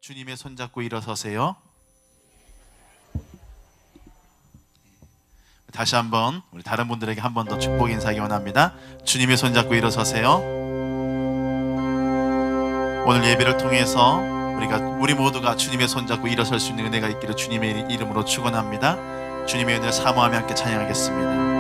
주님의 손잡고 일어서세요. 다시 한번 우리 다른 분들에게 한 번 더 축복 인사하기 원합니다. 주님의 손잡고 일어서세요. 오늘 예배를 통해서 우리 모두가 주님의 손잡고 일어설 수 있는 은혜가 있기를 주님의 이름으로 축원합니다. 주님의 은혜를 사모하며 함께 찬양하겠습니다.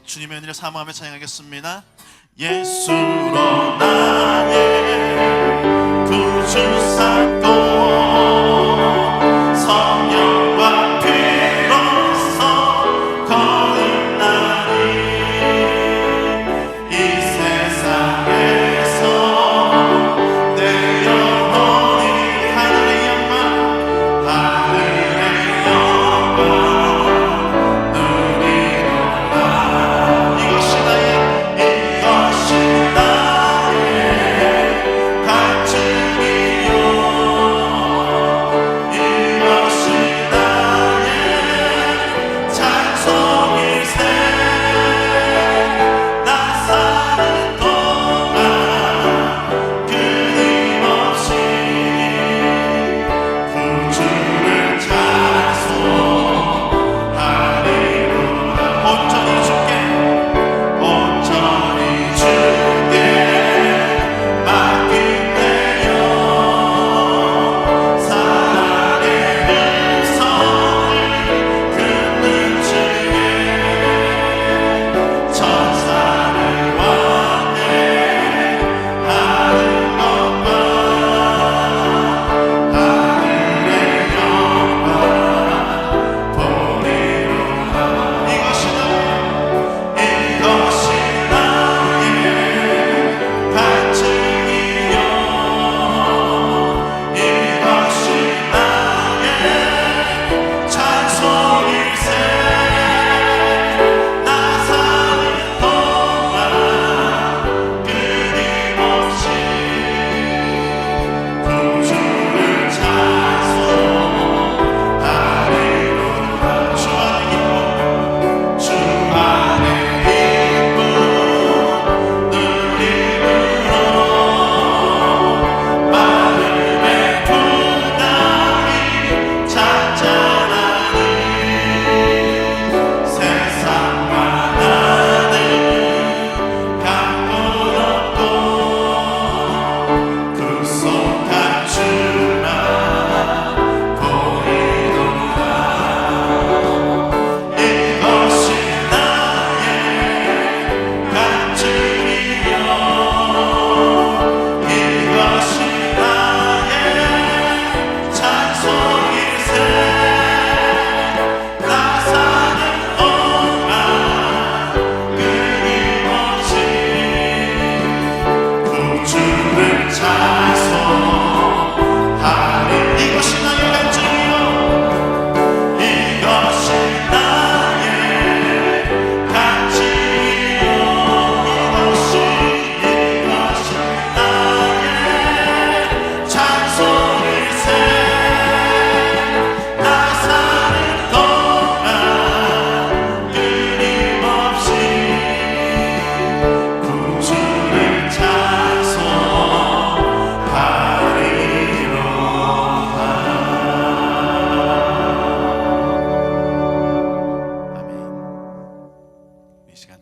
주님의 은혜를 사모하며 찬양하겠습니다. 예수로 나의 구주 삼고 성령과 피로써 거듭나니 이 세상에서 내 영혼이 하늘의 영광 누리노라. 이것이 나의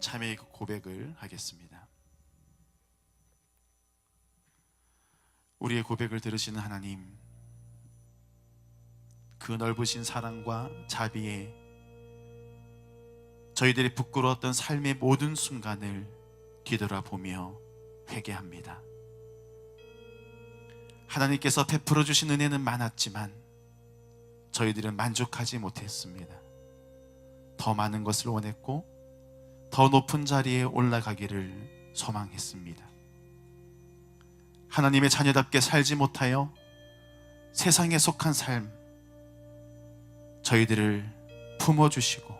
참회의 고백을 하겠습니다. 우리의 고백을 들으시는 하나님, 그 넓으신 사랑과 자비에 저희들이 부끄러웠던 삶의 모든 순간을 뒤돌아보며 회개합니다. 하나님께서 베풀어 주신 은혜는 많았지만 저희들은 만족하지 못했습니다. 더 많은 것을 원했고 더 높은 자리에 올라가기를 소망했습니다. 하나님의 자녀답게 살지 못하여 세상에 속한 삶, 저희들을 품어주시고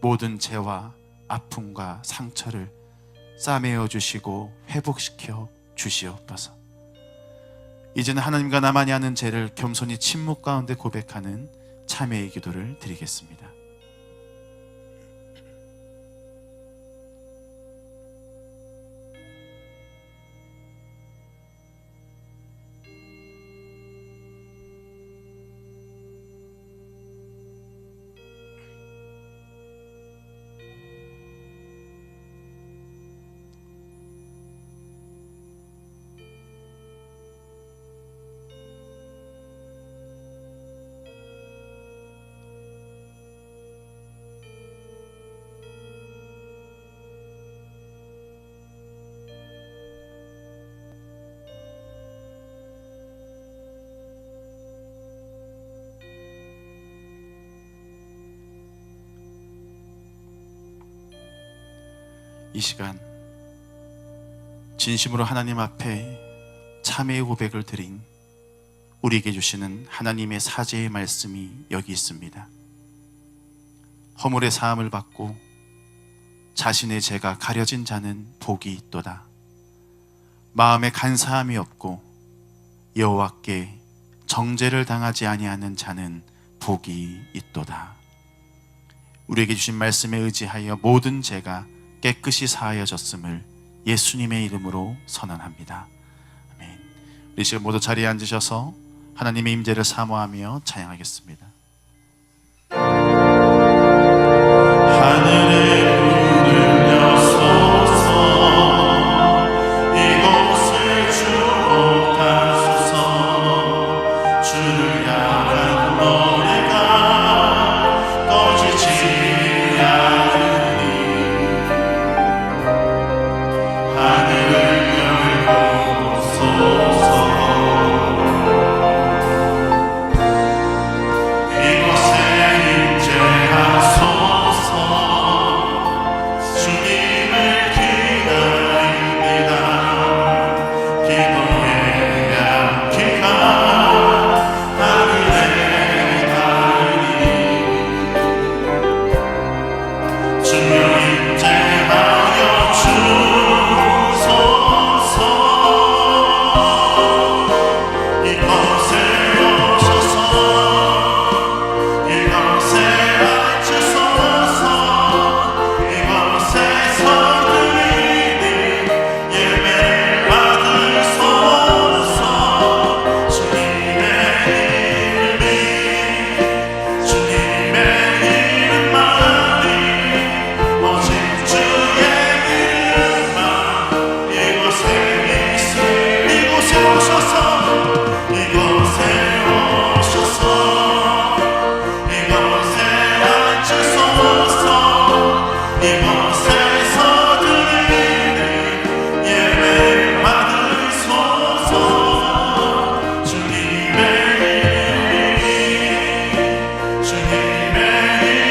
모든 죄와 아픔과 상처를 싸매어 주시고 회복시켜 주시옵소서. 이제는 하나님과 나만이 아는 죄를 겸손히 침묵 가운데 고백하는 참회의 기도를 드리겠습니다. 이 시간 진심으로 하나님 앞에 참회의 고백을 드린 우리에게 주시는 하나님의 사죄의 말씀이 여기 있습니다. 허물의 사함을 받고 자신의 죄가 가려진 자는 복이 있도다. 마음에 간사함이 없고 여호와께 정죄를 당하지 아니하는 자는 복이 있도다. 우리에게 주신 말씀에 의지하여 모든 죄가 깨끗이 사하여졌음을 예수님의 이름으로 선언합니다. 아멘. 우리 지금 모두 자리에 앉으셔서 하나님의 임재를 사모하며 찬양하겠습니다. 하늘의 문을 여소서, 이곳을 주옵소서. 주를 향한 노래가 꺼지지 않으니 하늘을 열고소서. 이곳에 임재하소서. 주님을 기다립니다. 기도의 향기가 하늘에 닿으니 주여 임재하여 주소서. 이곳에 오셔서 이곳에 앉으소서. 이곳에서 드리는 예배를 받으소서. 주님의 이름만이 오직 주의 이름만 이곳에 있으니 이곳에 오셔서 이곳에 오셔서 이곳에 앉으소서. 이곳에서 드리는 예배를 받으소서. 주님의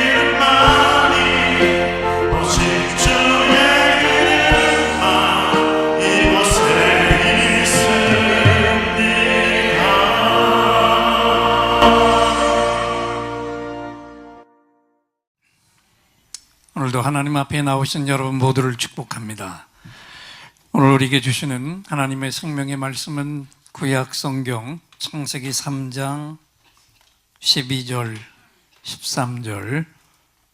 이름만이 오직 주의 이름만 이곳에 있습니다. 오늘도 하나님 앞에 나오신 여러분 모두를 축복합니다. 오늘 우리에게 주시는 하나님의 생명의 말씀은 구약 성경 창세기 3장 12절, 13절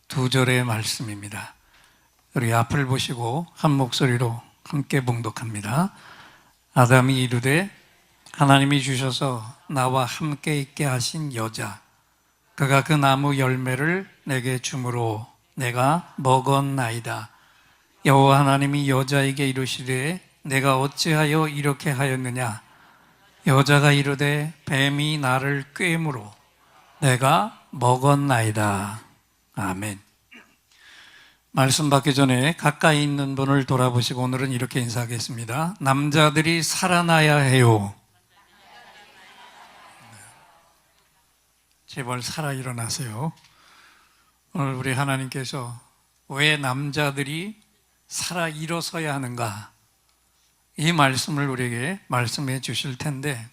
두 절의 말씀입니다. 우리 앞을 보시고 한 목소리로 함께 봉독합니다. 아담이 이르되 하나님이 주셔서 나와 함께 있게 하신 여자, 그가 그 나무 열매를 내게 주므로 내가 먹었나이다. 여호와 하나님이 여자에게 이르시되 내가 어찌하여 이렇게 하였느냐? 여자가 이르되 뱀이 나를 꾀므로 내가 먹었나이다. 아멘. 말씀 받기 전에 가까이 있는 분을 돌아보시고 오늘은 이렇게 인사하겠습니다. 남자들이 살아나야 해요. 제발 살아 일어나세요. 오늘 우리 하나님께서 왜 남자들이 살아 일어서야 하는가? 이 말씀을 우리에게 말씀해 주실 텐데,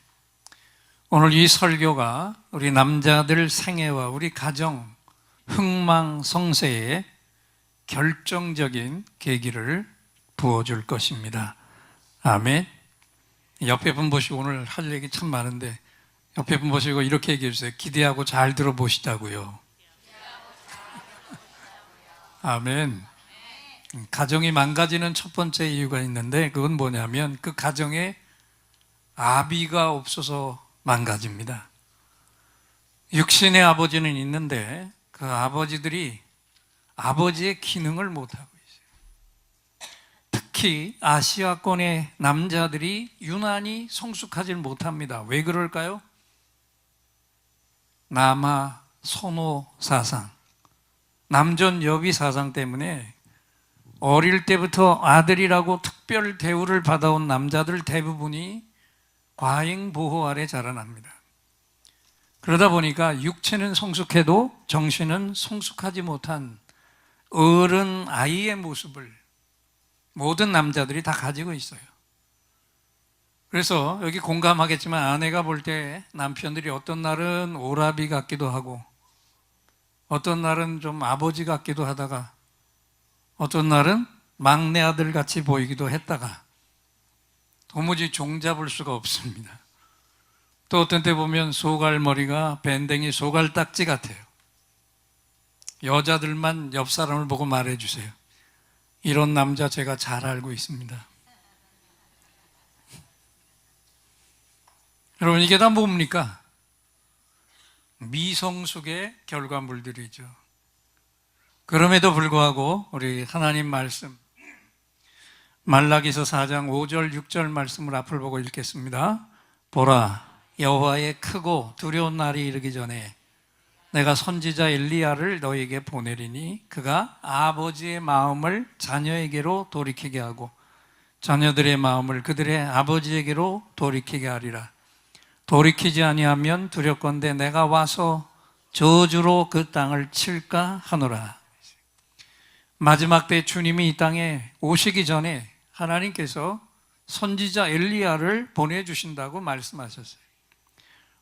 오늘 이 설교가 우리 남자들 생애와 우리 가정 흥망성쇠에 결정적인 계기를 부어줄 것입니다. 아멘. 옆에 분 보시고 오늘 할 얘기 참 많은데 옆에 분 보시고 이렇게 얘기해 주세요. 기대하고 잘 들어보시자고요. 아멘. 가정이 망가지는 첫 번째 이유가 있는데 그건 뭐냐면 그 가정에 아비가 없어서 망가집니다. 육신의 아버지는 있는데 그 아버지들이 아버지의 기능을 못하고 있어요. 특히 아시아권의 남자들이 유난히 성숙하지 못합니다. 왜 그럴까요? 남아 선호 사상, 남전 여비 사상 때문에 어릴 때부터 아들이라고 특별 대우를 받아온 남자들 대부분이 과잉 보호 아래 자라납니다. 그러다 보니까 육체는 성숙해도 정신은 성숙하지 못한 어른 아이의 모습을 모든 남자들이 다 가지고 있어요. 그래서 여기 공감하겠지만 아내가 볼 때 남편들이 어떤 날은 오라비 같기도 하고 어떤 날은 좀 아버지 같기도 하다가 어떤 날은 막내 아들 같이 보이기도 했다가 도무지 종잡을 수가 없습니다. 또 어떤 때 보면 소갈머리가 밴댕이 소갈딱지 같아요. 여자들만 옆 사람을 보고 말해주세요. 이런 남자 제가 잘 알고 있습니다. 여러분, 이게 다 뭡니까? 미성숙의 결과물들이죠. 그럼에도 불구하고 우리 하나님 말씀 말라기서 4장 5절 6절 말씀을 앞을 보고 읽겠습니다. 보라, 여호와의 크고 두려운 날이 이르기 전에 내가 선지자 엘리야를 너에게 보내리니 그가 아버지의 마음을 자녀에게로 돌이키게 하고 자녀들의 마음을 그들의 아버지에게로 돌이키게 하리라. 돌이키지 아니하면 두렵건대 내가 와서 저주로 그 땅을 칠까 하노라. 마지막 때 주님이 이 땅에 오시기 전에 하나님께서 선지자 엘리야를 보내주신다고 말씀하셨어요.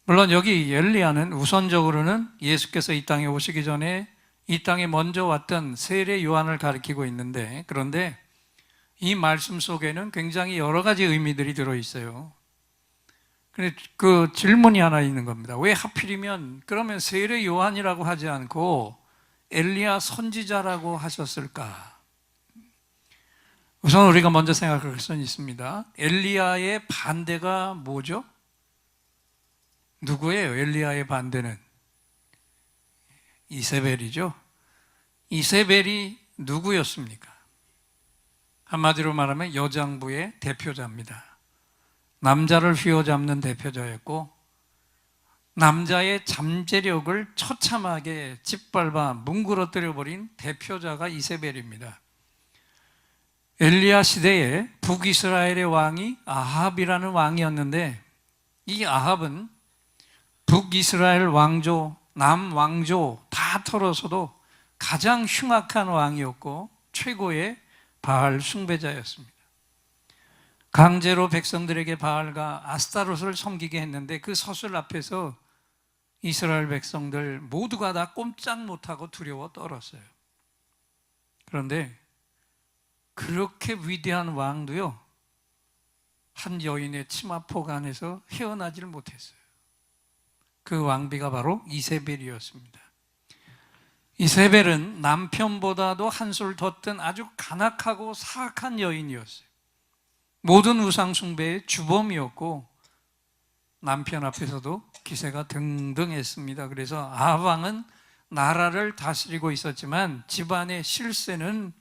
물론 여기 엘리야는 우선적으로는 예수께서 이 땅에 오시기 전에 이 땅에 먼저 왔던 세례 요한을 가리키고 있는데, 그런데 이 말씀 속에는 굉장히 여러 가지 의미들이 들어있어요. 근데 그 질문이 하나 있는 겁니다. 왜 하필이면 그러면 세례 요한이라고 하지 않고 엘리야 선지자라고 하셨을까? 우선 우리가 먼저 생각할 것은 있습니다. 엘리야의 반대가 뭐죠? 누구예요? 엘리야의 반대는 이세벨이죠. 이세벨이 누구였습니까? 한마디로 말하면 여장부의 대표자입니다. 남자를 휘어잡는 대표자였고 남자의 잠재력을 처참하게 짓밟아 뭉그러뜨려 버린 대표자가 이세벨입니다. 엘리야 시대에 북이스라엘의 왕이 아합이라는 왕이었는데 이 아합은 북이스라엘 왕조, 남왕조 다 털어서도 가장 흉악한 왕이었고 최고의 바알 숭배자였습니다. 강제로 백성들에게 바알과 아스타롯을 섬기게 했는데 그 서술 앞에서 이스라엘 백성들 모두가 다 꼼짝 못하고 두려워 떨었어요. 그런데 그렇게 위대한 왕도요, 한 여인의 치마폭 안에서 헤어나지를 못했어요. 그 왕비가 바로 이세벨이었습니다. 이세벨은 남편보다도 한술 더 뜬 아주 간악하고 사악한 여인이었어요. 모든 우상 숭배의 주범이었고 남편 앞에서도 기세가 등등했습니다. 그래서 아합 왕은 나라를 다스리고 있었지만 집안의 실세는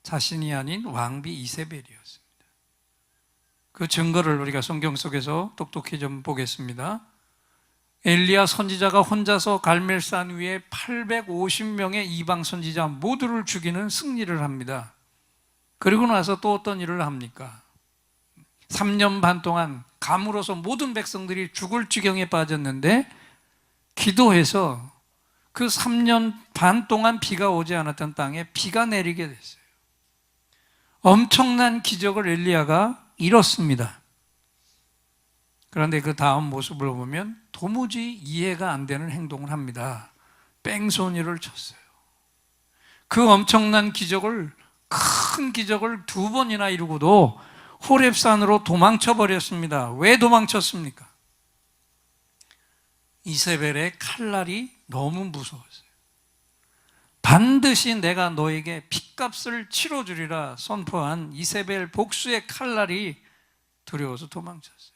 자신이 아닌 왕비 이세벨이었습니다. 그 증거를 우리가 성경 속에서 똑똑히 좀 보겠습니다. 엘리야 선지자가 혼자서 갈멜산 위에 850명의 이방 선지자 모두를 죽이는 승리를 합니다. 그리고 나서 또 어떤 일을 합니까? 3년 반 동안 감으로서 모든 백성들이 죽을 지경에 빠졌는데 기도해서 그 3년 반 동안 비가 오지 않았던 땅에 비가 내리게 됐어요. 엄청난 기적을 엘리야가 이뤘습니다. 그런데 그 다음 모습을 보면 도무지 이해가 안 되는 행동을 합니다. 뺑소니를 쳤어요. 그 엄청난 기적을, 큰 기적을 2번이나 이루고도 호렙산으로 도망쳐 버렸습니다. 왜 도망쳤습니까? 이세벨의 칼날이 너무 무서웠어요. 반드시 내가 너에게 핏값을 치러주리라 선포한 이세벨 복수의 칼날이 두려워서 도망쳤어요.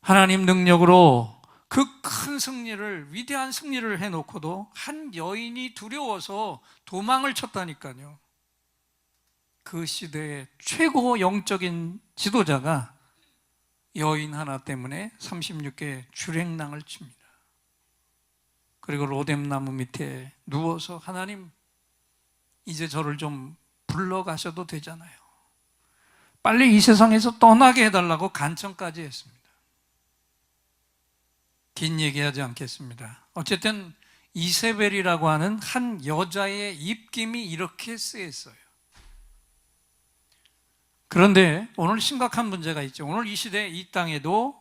하나님 능력으로 그 큰 승리를, 위대한 승리를 해놓고도 한 여인이 두려워서 도망을 쳤다니까요. 그 시대의 최고 영적인 지도자가 여인 하나 때문에 36개의 주랭랑을 칩니다. 그리고 로뎀나무 밑에 누워서 하나님, 이제 저를 좀 불러가셔도 되잖아요. 빨리 이 세상에서 떠나게 해달라고 간청까지 했습니다. 긴 얘기하지 않겠습니다. 어쨌든 이세벨이라고 하는 한 여자의 입김이 이렇게 쓰였어요. 그런데 오늘 심각한 문제가 있죠. 오늘 이 시대 이 땅에도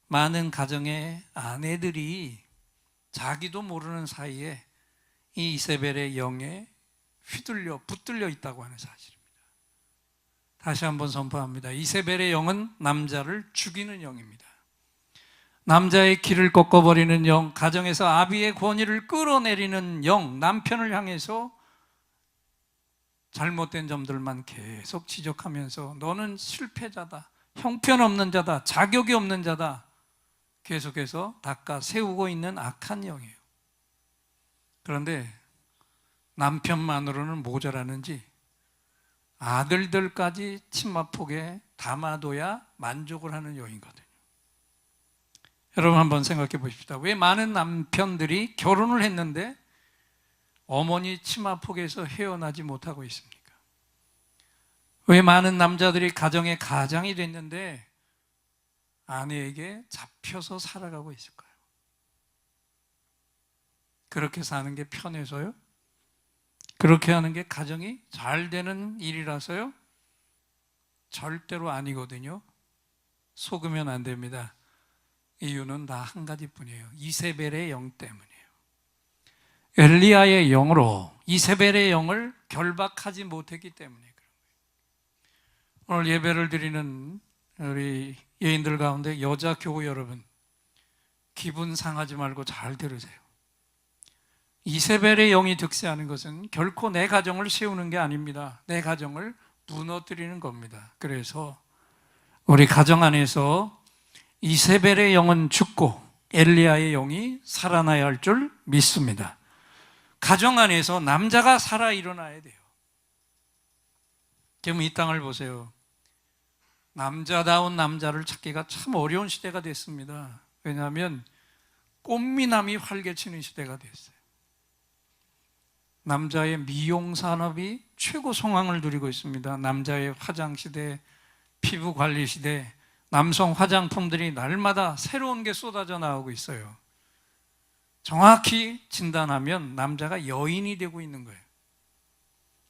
많은 가정의 아내들이 자기도 모르는 사이에 이 이세벨의 영에 붙들려 있다고 하는 사실입니다. 다시 한번 선포합니다. 이세벨의 영은 남자를 죽이는 영입니다. 남자의 길을 꺾어버리는 영, 가정에서 아비의 권위를 끌어내리는 영, 남편을 향해서 잘못된 점들만 계속 지적하면서 너는 실패자다, 형편없는 자다, 자격이 없는 자다, 계속해서 닦아 세우고 있는 악한 영이에요. 그런데 남편만으로는 모자라는지 아들들까지 치마폭에 담아둬야 만족을 하는 영이거든요. 여러분 한번 생각해 보십시다. 왜 많은 남편들이 결혼을 했는데 어머니 치마폭에서 헤어나지 못하고 있습니까? 왜 많은 남자들이 가정의 가장이 됐는데 아내에게 잡혀서 살아가고 있을까요? 그렇게 사는 게 편해서요? 그렇게 하는 게 가정이 잘 되는 일이라서요? 절대로 아니거든요. 속으면 안 됩니다. 이유는 다 한 가지뿐이에요. 이세벨의 영 때문이에요. 엘리야의 영으로 이세벨의 영을 결박하지 못했기 때문에 그런 거예요. 오늘 예배를 드리는 우리 예인들 가운데 여자 교우 여러분, 기분 상하지 말고 잘 들으세요. 이세벨의 영이 득세하는 것은 결코 내 가정을 세우는 게 아닙니다. 내 가정을 무너뜨리는 겁니다. 그래서 우리 가정 안에서 이세벨의 영은 죽고 엘리야의 영이 살아나야 할 줄 믿습니다. 가정 안에서 남자가 살아 일어나야 돼요. 지금 이 땅을 보세요. 남자다운 남자를 찾기가 참 어려운 시대가 됐습니다. 왜냐하면 꽃미남이 활개치는 시대가 됐어요. 남자의 미용 산업이 최고 성황을 누리고 있습니다. 남자의 화장 시대, 피부 관리 시대, 남성 화장품들이 날마다 새로운 게 쏟아져 나오고 있어요. 정확히 진단하면 남자가 여인이 되고 있는 거예요.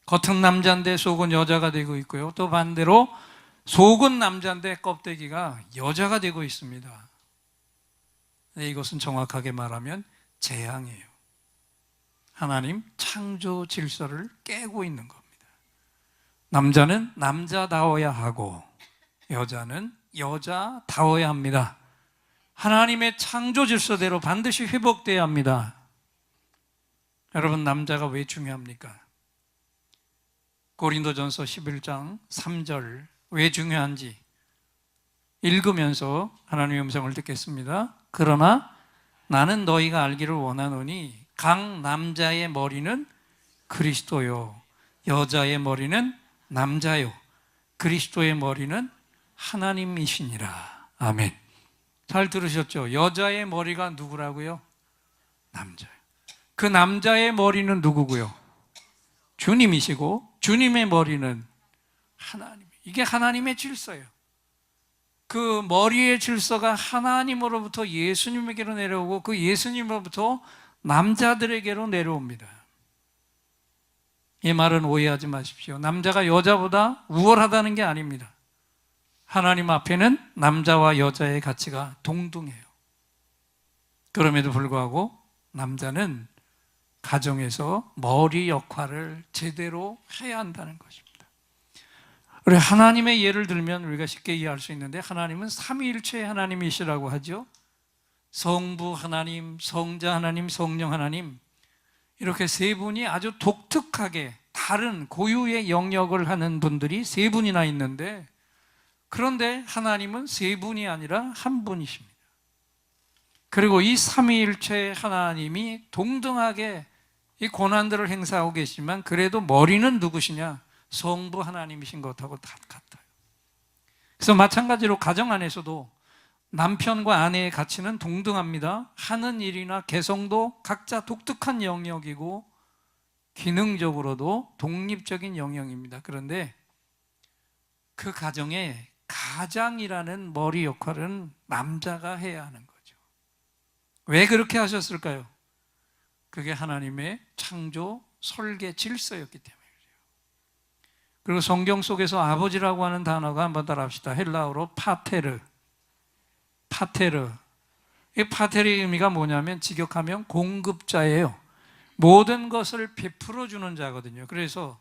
겉은 남자인데 속은 여자가 되고 있고요. 또 반대로 속은 남자인데 껍데기가 여자가 되고 있습니다. 네, 이것은 정확하게 말하면 재앙이에요. 하나님 창조 질서를 깨고 있는 겁니다. 남자는 남자다워야 하고 여자는 여자다워야 합니다. 하나님의 창조 질서대로 반드시 회복돼야 합니다. 여러분, 남자가 왜 중요합니까? 고린도전서 11장 3절 왜 중요한지 읽으면서 하나님의 음성을 듣겠습니다. 그러나 나는 너희가 알기를 원하노니 각 남자의 머리는 그리스도요 여자의 머리는 남자요 그리스도의 머리는 하나님이시니라. 아멘. 잘 들으셨죠? 여자의 머리가 누구라고요? 남자요. 그 남자의 머리는 누구고요? 주님이시고 주님의 머리는 하나님. 이게 하나님의 질서예요. 그 머리의 질서가 하나님으로부터 예수님에게로 내려오고 그 예수님으로부터 남자들에게로 내려옵니다. 이 말은 오해하지 마십시오. 남자가 여자보다 우월하다는 게 아닙니다. 하나님 앞에는 남자와 여자의 가치가 동등해요. 그럼에도 불구하고 남자는 가정에서 머리 역할을 제대로 해야 한다는 것입니다. 우리 하나님의 예를 들면 우리가 쉽게 이해할 수 있는데, 하나님은 삼위일체의 하나님이시라고 하죠. 성부 하나님, 성자 하나님, 성령 하나님, 이렇게 세 분이 아주 독특하게 다른 고유의 영역을 하는 분들이 세 분이나 있는데, 그런데 하나님은 세 분이 아니라 한 분이십니다. 그리고 이 삼위일체 하나님이 동등하게 이 고난들을 행사하고 계시지만 그래도 머리는 누구시냐? 성부 하나님이신 것하고 다 같아요. 그래서 마찬가지로 가정 안에서도 남편과 아내의 가치는 동등합니다. 하는 일이나 개성도 각자 독특한 영역이고 기능적으로도 독립적인 영역입니다. 그런데 그 가정에 가장이라는 머리 역할은 남자가 해야 하는 거죠. 왜 그렇게 하셨을까요? 그게 하나님의 창조 설계 질서였기 때문에. 그리고 성경 속에서 아버지라고 하는 단어가 한번 따라 합시다. 헬라어로 파테르. 이 파테르의 의미가 뭐냐면 직역하면 공급자예요. 모든 것을 베풀어 주는 자거든요. 그래서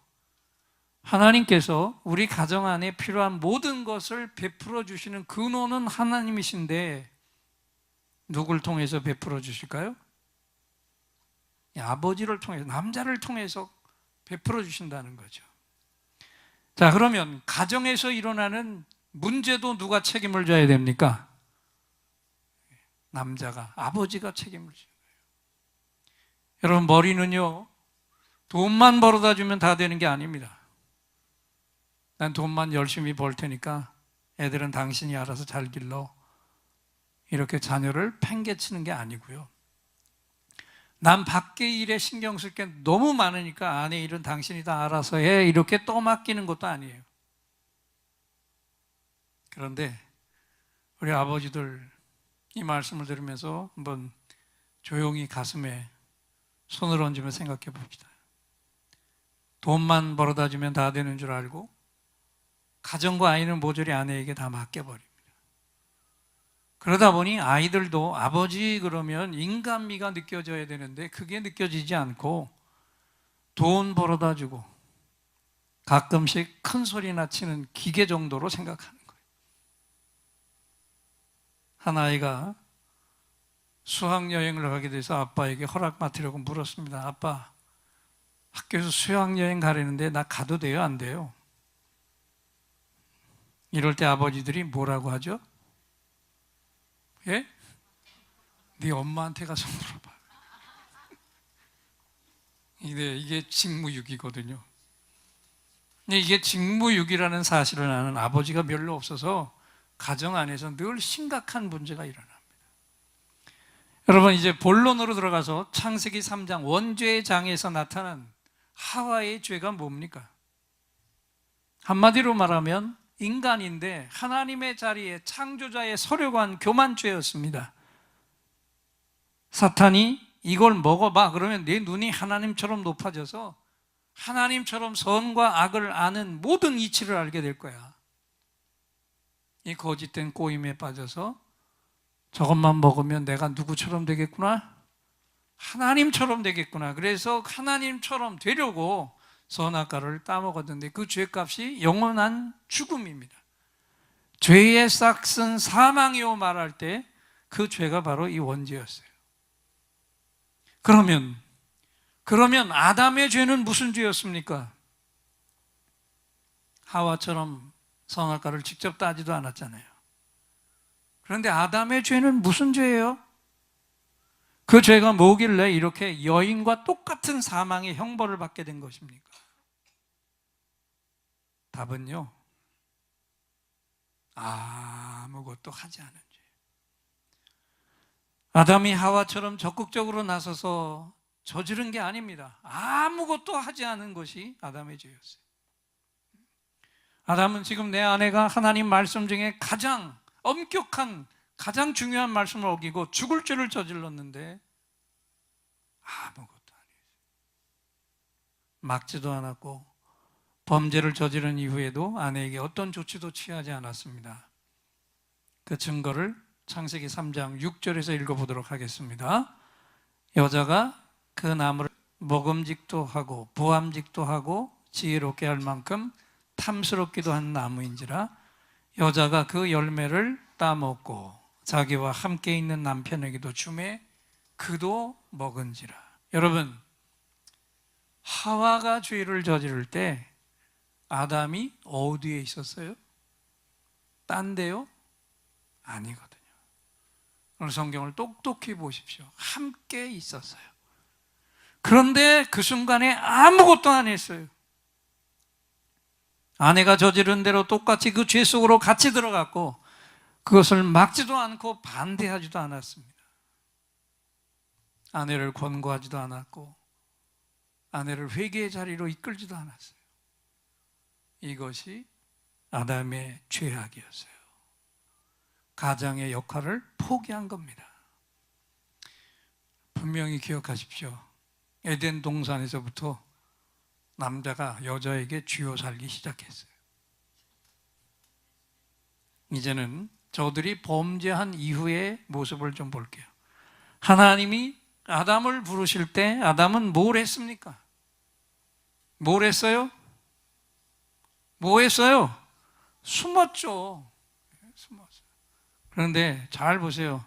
하나님께서 우리 가정 안에 필요한 모든 것을 베풀어 주시는 근원은 하나님이신데 누굴 통해서 베풀어 주실까요? 아버지를 통해서, 남자를 통해서 베풀어 주신다는 거죠. 자, 그러면 가정에서 일어나는 문제도 누가 책임을 져야 됩니까? 남자가, 아버지가 책임을 져요. 여러분, 머리는요, 돈만 벌어다 주면 다 되는 게 아닙니다. 난 돈만 열심히 벌 테니까 애들은 당신이 알아서 잘 길러, 이렇게 자녀를 팽개치는 게 아니고요. 난 밖의 일에 신경 쓸 게 너무 많으니까 아내 일은 당신이 다 알아서 해, 이렇게 떠맡기는 것도 아니에요. 그런데 우리 아버지들 이 말씀을 들으면서 한번 조용히 가슴에 손을 얹으며 생각해 봅시다. 돈만 벌어다 주면 다 되는 줄 알고 가정과 아이는 모조리 아내에게 다 맡겨버립니다. 그러다 보니 아이들도 아버지 그러면 인간미가 느껴져야 되는데 그게 느껴지지 않고 돈 벌어다 주고 가끔씩 큰 소리나 치는 기계 정도로 생각하는 거예요. 한 아이가 수학여행을 가게 돼서 아빠에게 허락 맡으려고 물었습니다. 아빠, 학교에서 수학여행 가려는데 나 가도 돼요? 안 돼요? 이럴 때 아버지들이 뭐라고 하죠? 예? 네 엄마한테 가서 물어봐. 이게 직무유기거든요. 이게 직무유기라는 사실을 아는 아버지가 별로 없어서 가정 안에서 늘 심각한 문제가 일어납니다. 여러분, 이제 본론으로 들어가서 창세기 3장 원죄의 장에서 나타난 하와의 죄가 뭡니까? 한마디로 말하면 인간인데 하나님의 자리에 창조자의 서려고 교만죄였습니다. 사탄이 이걸 먹어봐, 그러면 내 눈이 하나님처럼 높아져서 하나님처럼 선과 악을 아는 모든 이치를 알게 될 거야. 이 거짓된 꼬임에 빠져서 저것만 먹으면 내가 누구처럼 되겠구나, 하나님처럼 되겠구나, 그래서 하나님처럼 되려고 선악과를 따먹었는데 그 죄값이 영원한 죽음입니다. 죄의 싹은 사망이요 말할 때 그 죄가 바로 이 원죄였어요. 그러면 아담의 죄는 무슨 죄였습니까? 하와처럼 선악과를 직접 따지도 않았잖아요. 그런데 아담의 죄는 무슨 죄예요? 그 죄가 뭐길래 이렇게 여인과 똑같은 사망의 형벌을 받게 된 것입니까? 답은요, 아무것도 하지 않은 죄. 아담이 하와처럼 적극적으로 나서서 저지른 게 아닙니다. 아무것도 하지 않은 것이 아담의 죄였어요. 아담은 지금 내 아내가 하나님 말씀 중에 가장 엄격한, 가장 중요한 말씀을 어기고 죽을 죄를 저질렀는데 아무것도 안 했어요. 막지도 않았고 범죄를 저지른 이후에도 아내에게 어떤 조치도 취하지 않았습니다. 그 증거를 창세기 3장 6절에서 읽어보도록 하겠습니다. 여자가 그 나무를 먹음직도 하고 부함직도 하고 지혜롭게 할 만큼 탐스럽기도 한 나무인지라 여자가 그 열매를 따먹고 자기와 함께 있는 남편에게도 주매 그도 먹은지라. 여러분, 하와가 죄를 저지를 때 아담이 어디에 있었어요? 딴 데요? 아니거든요. 오늘 성경을 똑똑히 보십시오. 함께 있었어요. 그런데 그 순간에 아무것도 안 했어요. 아내가 저지른 대로 똑같이 그 죄 속으로 같이 들어갔고 그것을 막지도 않고 반대하지도 않았습니다. 아내를 권고하지도 않았고 아내를 회개의 자리로 이끌지도 않았어요. 이것이 아담의 죄악이었어요. 가장의 역할을 포기한 겁니다. 분명히 기억하십시오. 에덴 동산에서부터 남자가 여자에게 쥐어 살기 시작했어요. 이제는 저들이 범죄한 이후의 모습을 좀 볼게요. 하나님이 아담을 부르실 때 아담은 뭘 했습니까? 뭘 했어요? 뭐 했어요? 숨었죠. 숨었어요. 그런데 잘 보세요.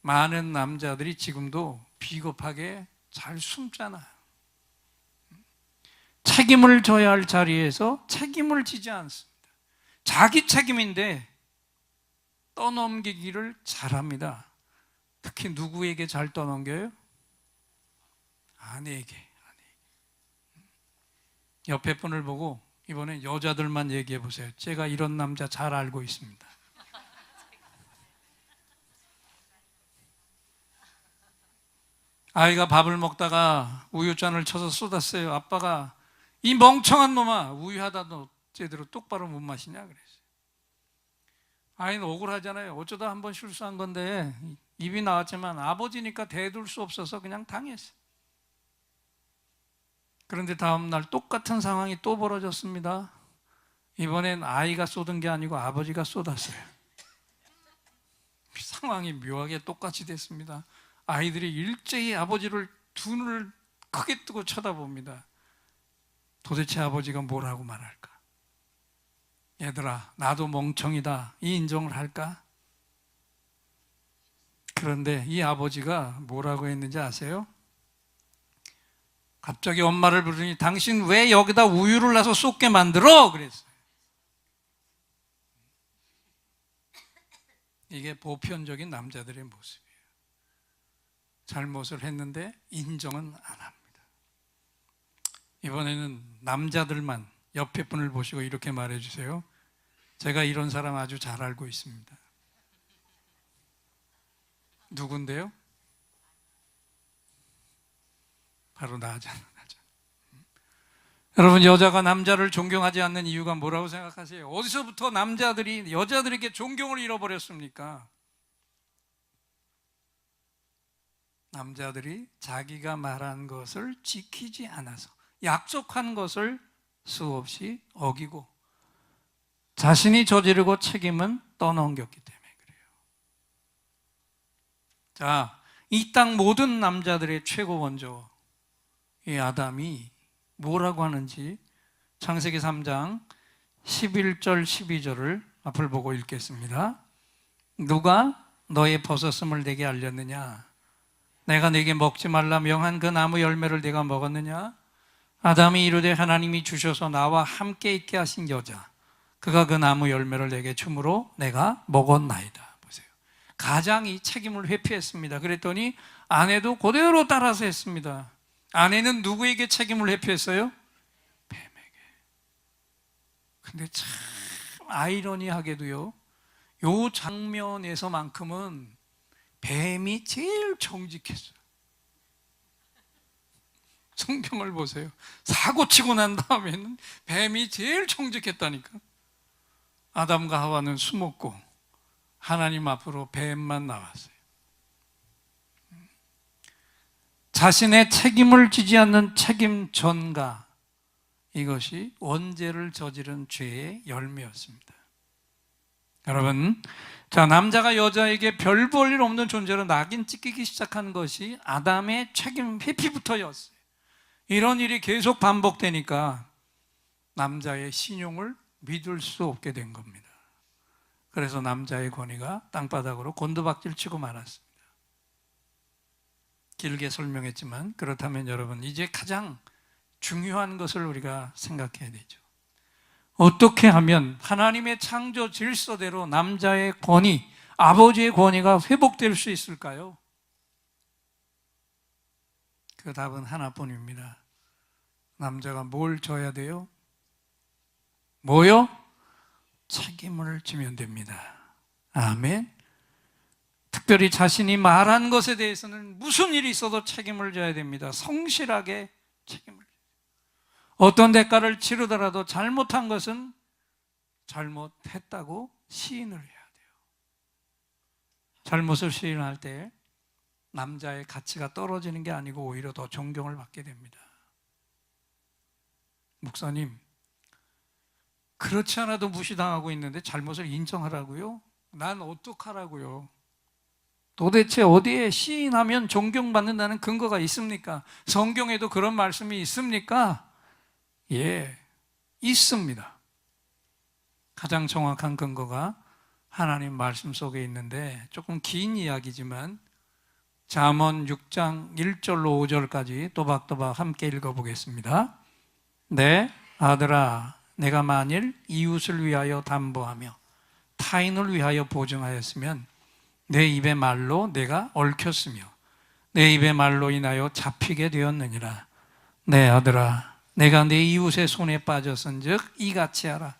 많은 남자들이 지금도 비겁하게 잘 숨잖아요. 책임을 져야 할 자리에서 책임을 지지 않습니다. 자기 책임인데 떠넘기기를 잘합니다. 특히 누구에게 잘 떠넘겨요? 아내에게. 옆에 분을 보고 이번엔 여자들만 얘기해 보세요. 제가 이런 남자 잘 알고 있습니다. 아이가 밥을 먹다가 우유잔을 쳐서 쏟았어요. 아빠가 이 멍청한 놈아, 우유 하다 너 제대로 똑바로 못 마시냐 그랬어요. 아이는 억울하잖아요. 어쩌다 한번 실수한 건데 입이 나왔지만 아버지니까 대둘 수 없어서 그냥 당했어요. 그런데 다음 날 똑같은 상황이 또 벌어졌습니다. 이번엔 아이가 쏟은 게 아니고 아버지가 쏟았어요. 상황이 묘하게 똑같이 됐습니다. 아이들이 일제히 아버지를 두 눈을 크게 뜨고 쳐다봅니다. 도대체 아버지가 뭐라고 말할까? 얘들아, 나도 멍청이다. 이 인정을 할까? 그런데 이 아버지가 뭐라고 했는지 아세요? 갑자기 엄마를 부르니 당신 왜 여기다 우유를 놔서 쏟게 만들어? 그랬어요. 이게 보편적인 남자들의 모습이에요. 잘못을 했는데 인정은 안 합니다. 이번에는 남자들만 옆에 분을 보시고 이렇게 말해주세요. 제가 이런 사람 아주 잘 알고 있습니다. 누군데요? 바로 나잖아. 여러분, 여자가 남자를 존경하지 않는 이유가 뭐라고 생각하세요? 어디서부터 남자들이 여자들에게 존경을 잃어버렸습니까? 남자들이 자기가 말한 것을 지키지 않아서, 약속한 것을 수없이 어기고 자신이 저지르고 책임은 떠넘겼기 때문에 그래요. 자, 이 땅 모든 남자들의 최고 원조 이 아담이 뭐라고 하는지 창세기 3장 11절 12절을 앞을 보고 읽겠습니다. 누가 너의 벗었음을 내게 알렸느냐? 내가 네게 먹지 말라 명한 그 나무 열매를 네가 먹었느냐? 아담이 이르되 하나님이 주셔서 나와 함께 있게 하신 여자 그가 그 나무 열매를 내게 줌으로 내가 먹었나이다. 보세요. 가장이 책임을 회피했습니다. 그랬더니 아내도 그대로 따라서 했습니다. 아내는 누구에게 책임을 회피했어요? 뱀에게. 근데 참 아이러니하게도요, 요 장면에서만큼은 뱀이 제일 정직했어요. 성경을 보세요. 사고 치고 난 다음에는 뱀이 제일 정직했다니까. 아담과 하와는 숨었고 하나님 앞으로 뱀만 나왔어요. 자신의 책임을 지지 않는 책임 전가, 이것이 원죄를 저지른 죄의 열매였습니다. 여러분, 자, 남자가 여자에게 별 볼 일 없는 존재로 낙인 찍히기 시작한 것이 아담의 책임 회피부터였어요. 이런 일이 계속 반복되니까 남자의 신용을 믿을 수 없게 된 겁니다. 그래서 남자의 권위가 땅바닥으로 곤두박질 치고 말았습니다. 길게 설명했지만, 그렇다면 여러분, 이제 가장 중요한 것을 우리가 생각해야 되죠. 어떻게 하면 하나님의 창조 질서대로 남자의 권위, 아버지의 권위가 회복될 수 있을까요? 그 답은 하나뿐입니다. 남자가 뭘 져야 돼요? 뭐요? 책임을 지면 됩니다. 아멘. 특별히 자신이 말한 것에 대해서는 무슨 일이 있어도 책임을 져야 됩니다. 성실하게 책임을. 어떤 대가를 치르더라도 잘못한 것은 잘못했다고 시인을 해야 돼요. 잘못을 시인할 때 남자의 가치가 떨어지는 게 아니고 오히려 더 존경을 받게 됩니다. 목사님, 그렇지 않아도 무시당하고 있는데 잘못을 인정하라고요? 난 어떡하라고요? 도대체 어디에 시인하면 존경받는다는 근거가 있습니까? 성경에도 그런 말씀이 있습니까? 예, 있습니다. 가장 정확한 근거가 하나님 말씀 속에 있는데, 조금 긴 이야기지만 잠언 6장 1절로 5절까지 또박또박 함께 읽어보겠습니다. 네, 아들아, 내가 만일 이웃을 위하여 담보하며 타인을 위하여 보증하였으면 내 입의 말로 내가 얽혔으며 내 입의 말로 인하여 잡히게 되었느니라. 네, 아들아, 내가 내 이웃의 손에 빠졌은즉 이같이 하라.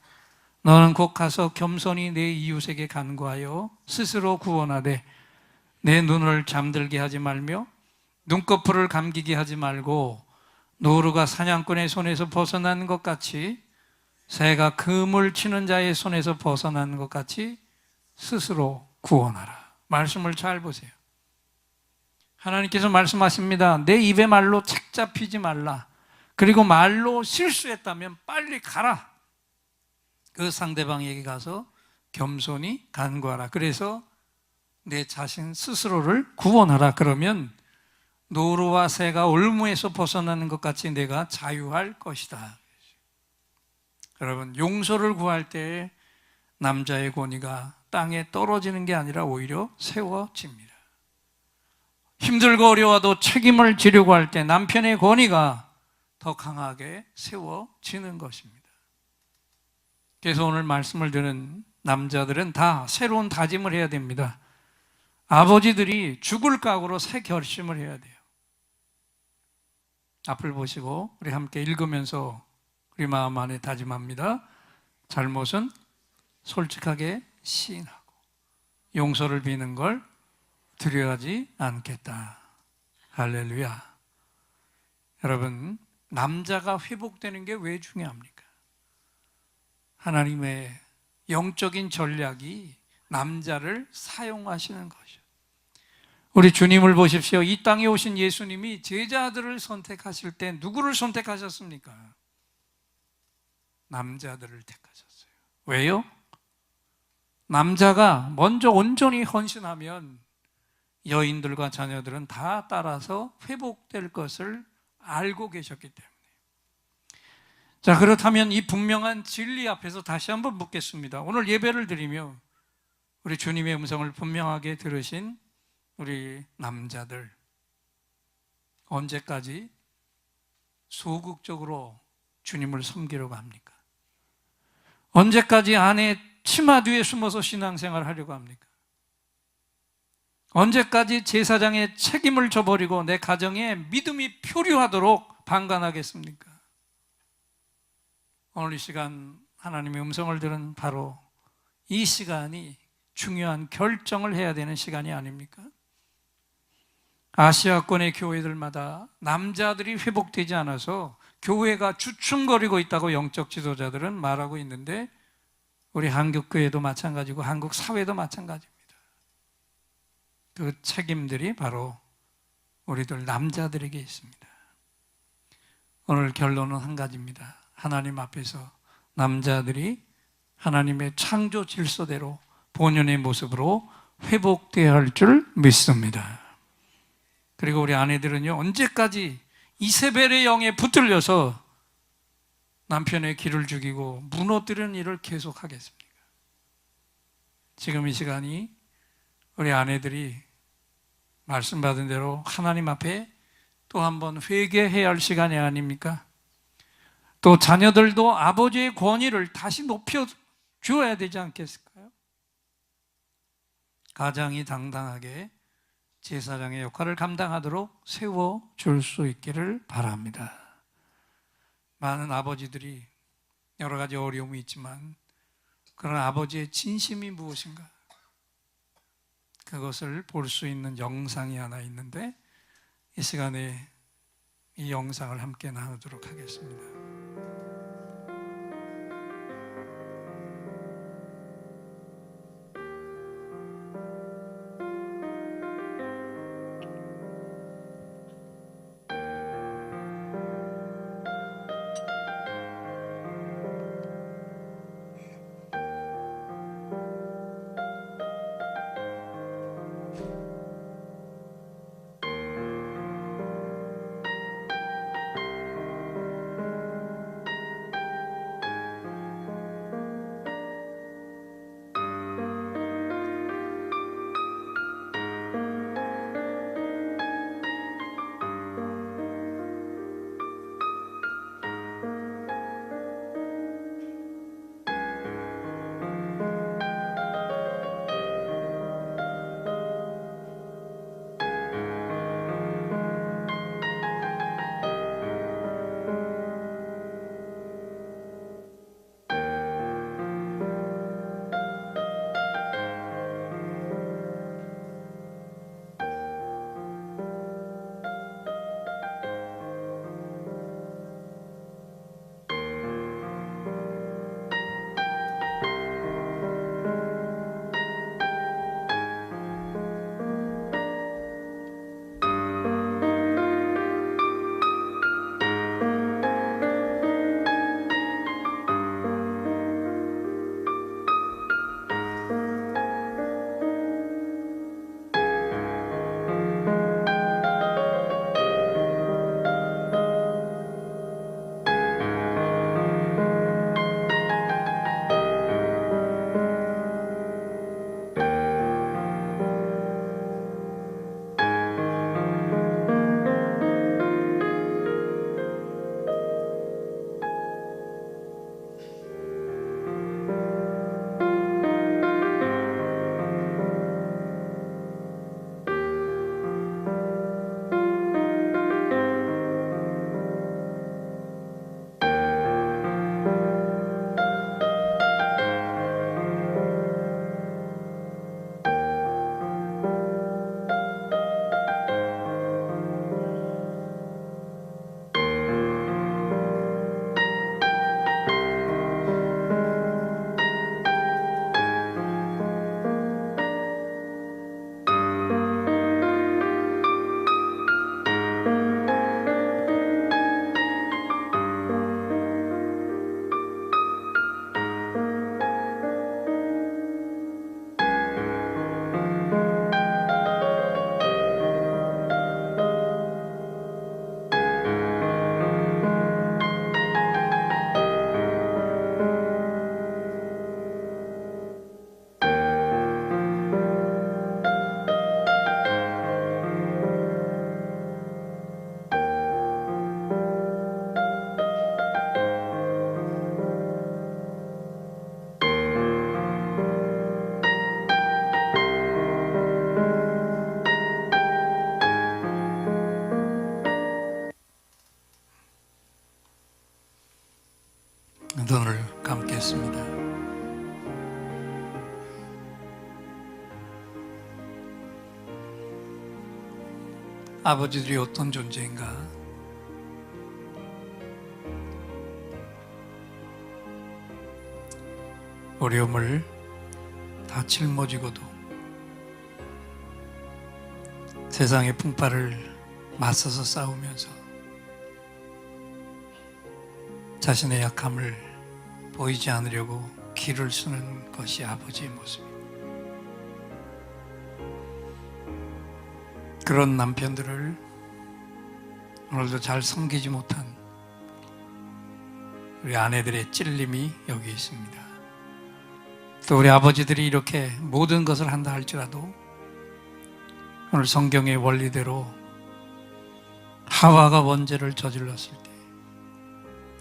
너는 곧 가서 겸손히 내 이웃에게 간구하여 스스로 구원하되 내 눈을 잠들게 하지 말며 눈꺼풀을 감기게 하지 말고, 노루가 사냥꾼의 손에서 벗어난 것 같이, 새가 그물 치는 자의 손에서 벗어난 것 같이 스스로 구원하라. 말씀을 잘 보세요. 하나님께서 말씀하십니다. 내 입의 말로 착 잡히지 말라. 그리고 말로 실수했다면 빨리 가라. 그 상대방에게 가서 겸손히 간구하라. 그래서 내 자신 스스로를 구원하라. 그러면 노루와 새가 올무에서 벗어나는 것 같이 내가 자유할 것이다. 여러분, 용서를 구할 때 남자의 권위가 땅에 떨어지는 게 아니라 오히려 세워집니다. 힘들고 어려워도 책임을 지려고 할 때 남편의 권위가 더 강하게 세워지는 것입니다. 그래서 오늘 말씀을 듣는 남자들은 다 새로운 다짐을 해야 됩니다. 아버지들이 죽을 각오로 새 결심을 해야 돼요. 앞을 보시고 우리 함께 읽으면서 우리 마음 안에 다짐합니다. 잘못은 솔직하게 시인하고 용서를 비는 걸 두려워하지 않겠다. 할렐루야. 여러분, 남자가 회복되는 게 왜 중요합니까? 하나님의 영적인 전략이 남자를 사용하시는 것이죠. 우리 주님을 보십시오. 이 땅에 오신 예수님이 제자들을 선택하실 때 누구를 선택하셨습니까? 남자들을 택하셨어요. 왜요? 남자가 먼저 온전히 헌신하면 여인들과 자녀들은 다 따라서 회복될 것을 알고 계셨기 때문에. 자, 그렇다면 이 분명한 진리 앞에서 다시 한번 묻겠습니다. 오늘 예배를 드리며 우리 주님의 음성을 분명하게 들으신 우리 남자들, 언제까지 소극적으로 주님을 섬기려고 합니까? 언제까지 아내 치마 뒤에 숨어서 신앙생활을 하려고 합니까? 언제까지 제사장의 책임을 져버리고 내 가정에 믿음이 표류하도록 방관하겠습니까? 오늘 이 시간 하나님의 음성을 들은 바로 이 시간이 중요한 결정을 해야 되는 시간이 아닙니까? 아시아권의 교회들마다 남자들이 회복되지 않아서 교회가 주춤거리고 있다고 영적 지도자들은 말하고 있는데, 우리 한국 교회도 마찬가지고 한국 사회도 마찬가지입니다. 그 책임들이 바로 우리들 남자들에게 있습니다. 오늘 결론은 한 가지입니다. 하나님 앞에서 남자들이 하나님의 창조 질서대로 본연의 모습으로 회복되어야 할 줄 믿습니다. 그리고 우리 아내들은요, 언제까지 이세벨의 영에 붙들려서 남편의 길을 죽이고 무너뜨리는 일을 계속하겠습니까? 지금 이 시간이 우리 아내들이 말씀받은 대로 하나님 앞에 또 한번 회개해야 할 시간이 아닙니까? 또 자녀들도 아버지의 권위를 다시 높여 주어야 되지 않겠을까요? 가장이 당당하게 제사장의 역할을 감당하도록 세워줄 수 있기를 바랍니다. 많은 아버지들이 여러 가지 어려움이 있지만, 그런 아버지의 진심이 무엇인가? 그것을 볼 수 있는 영상이 하나 있는데, 이 시간에 이 영상을 함께 나누도록 하겠습니다. 감겠습니다. 아버지들이 어떤 존재인가? 어려움을 다 짊어지고도 세상의 풍파를 맞서서 싸우면서 자신의 약함을 보이지 않으려고 기를 쓰는 것이 아버지의 모습입니다. 그런 남편들을 오늘도 잘 섬기지 못한 우리 아내들의 찔림이 여기 있습니다. 또 우리 아버지들이 이렇게 모든 것을 한다 할지라도 오늘 성경의 원리대로 하와가 원죄를 저질렀을 때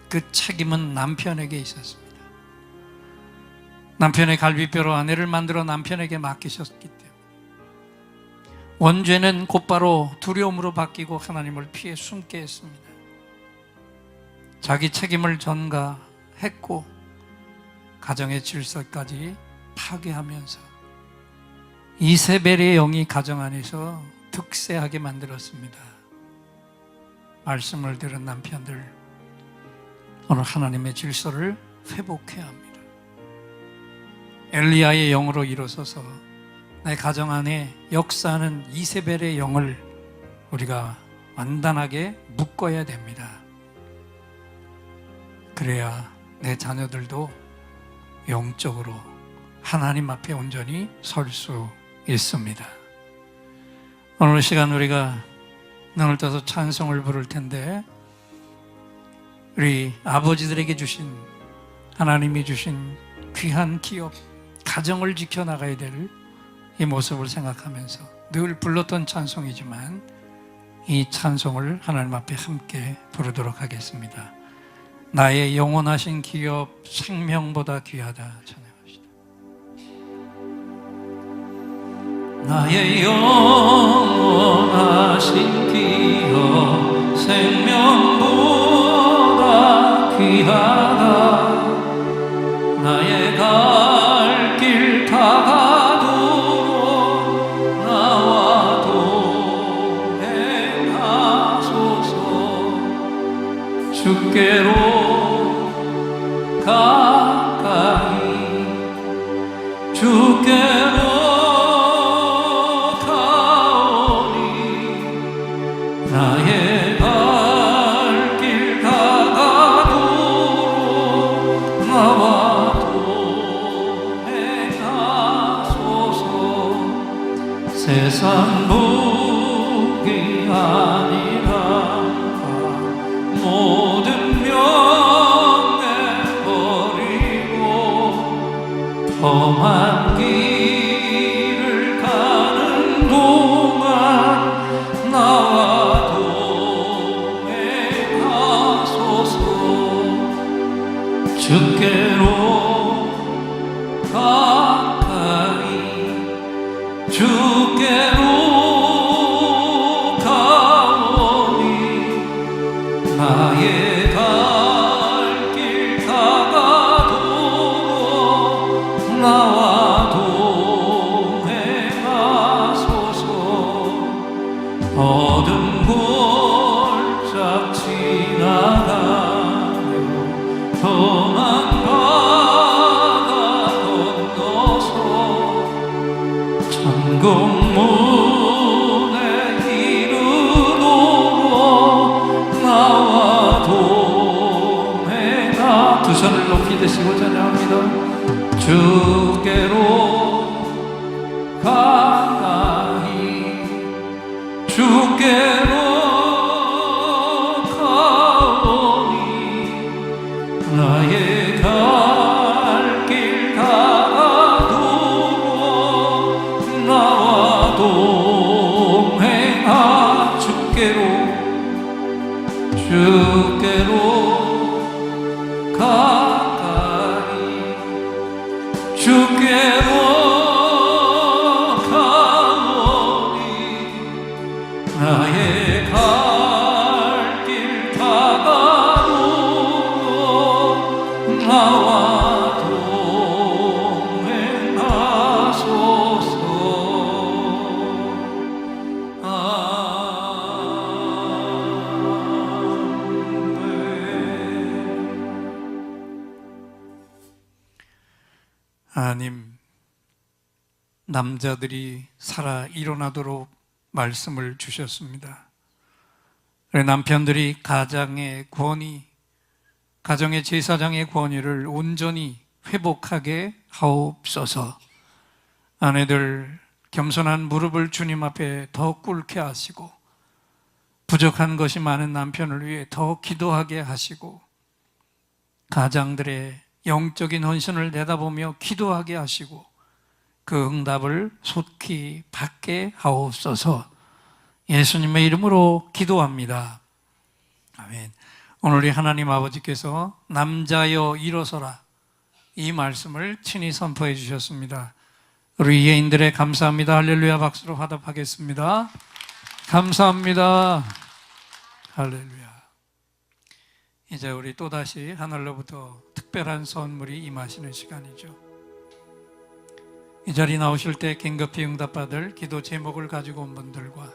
그 책임은 남편에게 있었습니다. 남편의 갈비뼈로 아내를 만들어 남편에게 맡기셨기 때문에 원죄는 곧바로 두려움으로 바뀌고 하나님을 피해 숨게 했습니다. 자기 책임을 전가했고 가정의 질서까지 파괴하면서 이세벨의 영이 가정 안에서 득세하게 만들었습니다. 말씀을 들은 남편들, 오늘 하나님의 질서를 회복해야 합니다. 엘리야의 영으로 일어서서 내 가정 안에 역사하는 이세벨의 영을 우리가 완단하게 묶어야 됩니다. 그래야 내 자녀들도 영적으로 하나님 앞에 온전히 설 수 있습니다. 오늘 시간 우리가 눈을 떠서 찬송을 부를 텐데 우리 아버지들에게 주신 하나님이 주신 귀한 기업, 가정을 지켜나가야 될 이 모습을 생각하면서 늘 불렀던 찬송이지만 이 찬송을 하나님 앞에 함께 부르도록 하겠습니다. 나의 영원하신 기업 생명보다 귀하다 찬양합시다. 나의 영원하신 기업 생명보다 귀하다. 나의 갈 길 다가도록 나와 동행하소서. 주께로 가까이 주께로 가오니 나의 갈 길 다가도록 나와 동행하소서. 세상 복이 아니라 모든 명예 버리고 험한 길을 가는 동안 나와 동행하소서. 주께로 가까이 주께로 가오니 나의 갈 길 다가도록 나와 동행하소서. 어두운 골짝 지나가며 험한 바다 건너서 천국문에 이르도록 나와 동행하. 두 손을 높이 드시고 찬양합니다. 주께로 가까이 주께로 가오니 나의 갈 길 다가도록 나와 동행하. 주께로 가까이 주께로 가오니 나의 갈 길 다가도록 하나님, 남자들이 살아 일어나도록 말씀을 주셨습니다. 그래, 남편들이 가정의 권위, 가정의 제사장의 권위를 온전히 회복하게 하옵소서. 아내들 겸손한 무릎을 주님 앞에 더 꿇게 하시고, 부족한 것이 많은 남편을 위해 더 기도하게 하시고, 가장들의 영적인 헌신을 내다보며 기도하게 하시고, 그 응답을 속히 받게 하옵소서. 예수님의 이름으로 기도합니다. 아멘. 오늘 이 하나님 아버지께서 남자여 일어서라, 이 말씀을 친히 선포해 주셨습니다. 우리 예인들의 감사합니다. 할렐루야 박수로 화답하겠습니다. 감사합니다. 할렐루야. 이제 우리 또다시 하늘로부터 특별한 선물이 임하시는 시간이죠. 이 자리 나오실 때 긴급히 응답받을 기도 제목을 가지고 온 분들과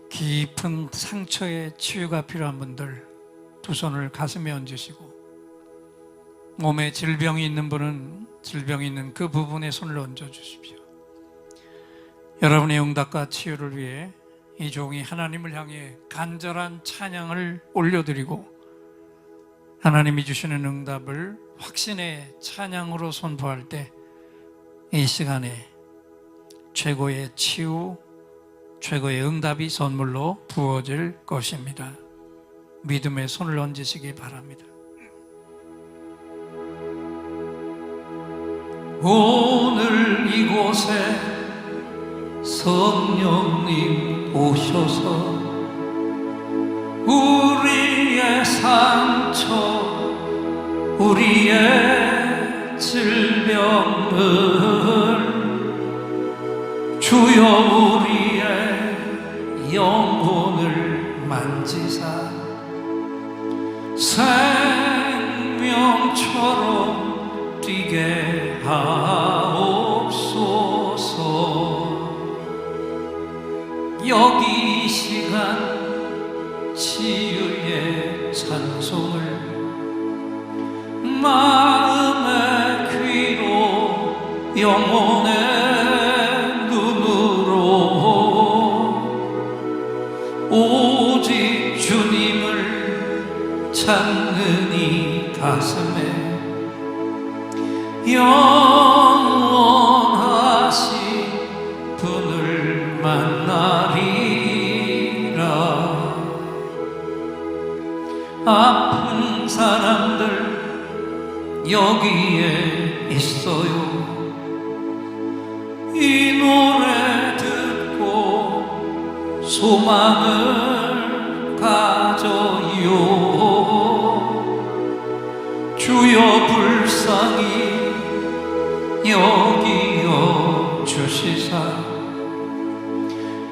깊은 상처에 치유가 필요한 분들, 두 손을 가슴에 얹으시고, 몸에 질병이 있는 분은 질병이 있는 그 부분에 손을 얹어 주십시오. 여러분의 응답과 치유를 위해 이 종이 하나님을 향해 간절한 찬양을 올려드리고, 하나님이 주시는 응답을 확신의 찬양으로 선포할 때 이 시간에 최고의 치유, 최고의 응답이 선물로 부어질 것입니다. 믿음의 손을 얹으시기 바랍니다. 오늘 이곳에 성령님 오셔서 우리의 상처, 우리의 질병을 주여 우리의 영혼을 만지사 생명처럼 뛰게 하옵소서. 여기 이 시간 치유의 찬송을 마음의 귀로 영혼의 눈으로 오직 주님을 찾는 이 가슴에 영원하신 분을 만나리라. 아픈 사람들 여기에 있어요. 이 노래 듣고 소망을 가져요. 주여 불쌍히 여기여 주시사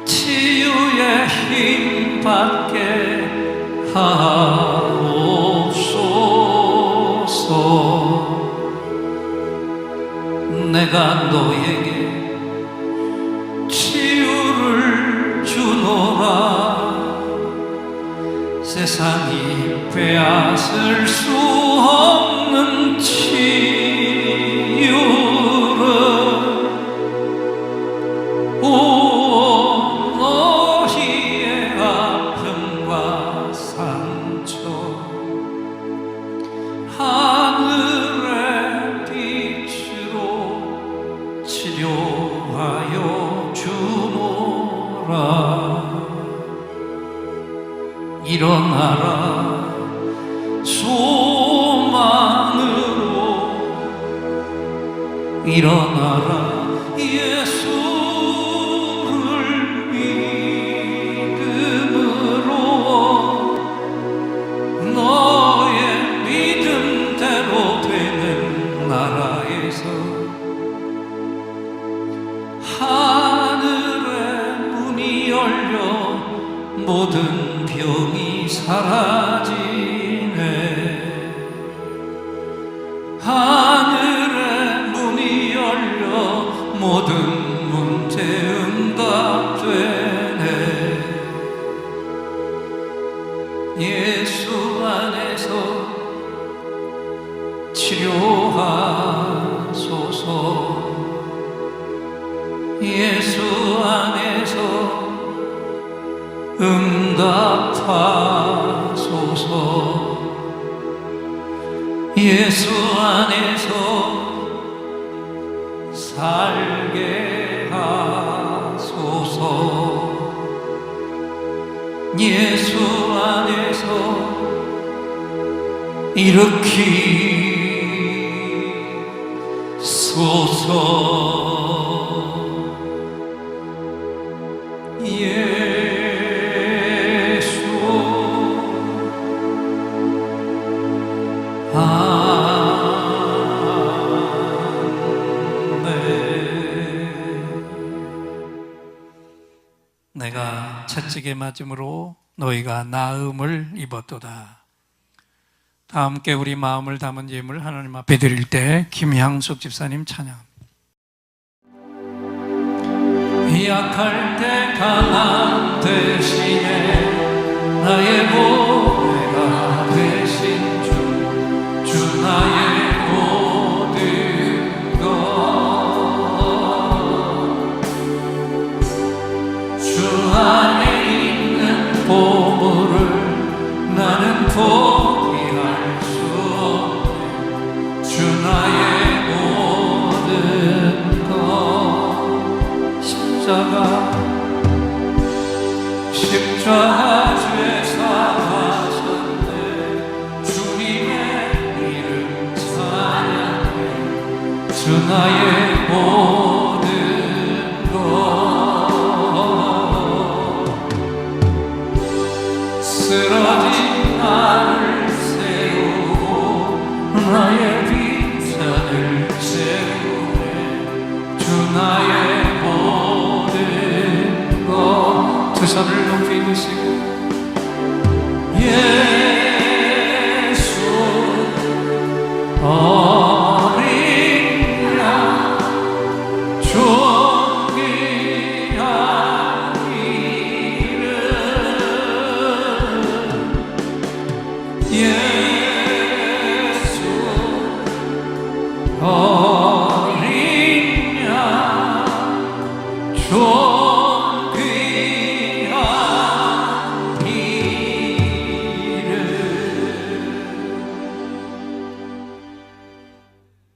치유의 힘 받게 하옵소서. 내가 너에게 치유를 주노라. 세상이 빼앗을 수 없는 치유를 너희의 아픔과 상처 하늘의 빛으로 치료하여 주노라. 일어나라 소망으로 일어나라. 예수를 믿음으로 너의 믿음대로 되는 나라에서 하늘의 문이 열려 모든 병이 사라지네. 하늘의 문이 열려 모든 문제 응답되네. 예수 안에서 치료하소서. 예수 안에서 응답하소서. 예수 안에서 살게 하소서. 예수 안에서 일으키소서. 예수 내가 채찍에 맞음으로 너희가 나음을 입었도다. 다 함께 우리 마음을 담은 예물 하나님 앞에 드릴 때 김향숙 집사님 찬양. 약할 때 강한 대신에 나의 보배가 되신 주 나의 모든 것. 주 안에 있는 보물을 나는 포기할 수 없네. 주 나의 모든 것. 십자가 죄 사하셨네. 주님의 이름 찬양해. 주 나의 모든 것. 쓰러진 나를 세우고 나의 빈잔을 채우네. 주 나의 모든 것. 두 손을 높이 드시고 예수 어린 양 존귀한 이름. 예수 어린 양 존귀한 이름.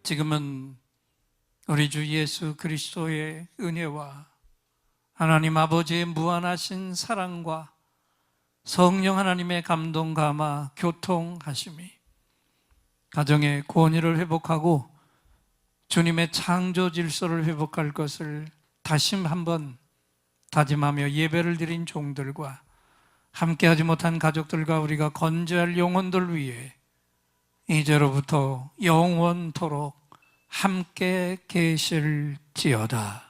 지금은 우리 주 예수 그리스도의 은혜와 하나님 아버지의 무한하신 사랑과 성령 하나님의 감동 감화 교통하심이 가정의 권위를 회복하고 주님의 창조 질서를 회복할 것을 다시 한번 다짐하며 예배를 드린 종들과 함께하지 못한 가족들과 우리가 건재할 영혼들 위해 이제로부터 영원토록 함께 계실지어다.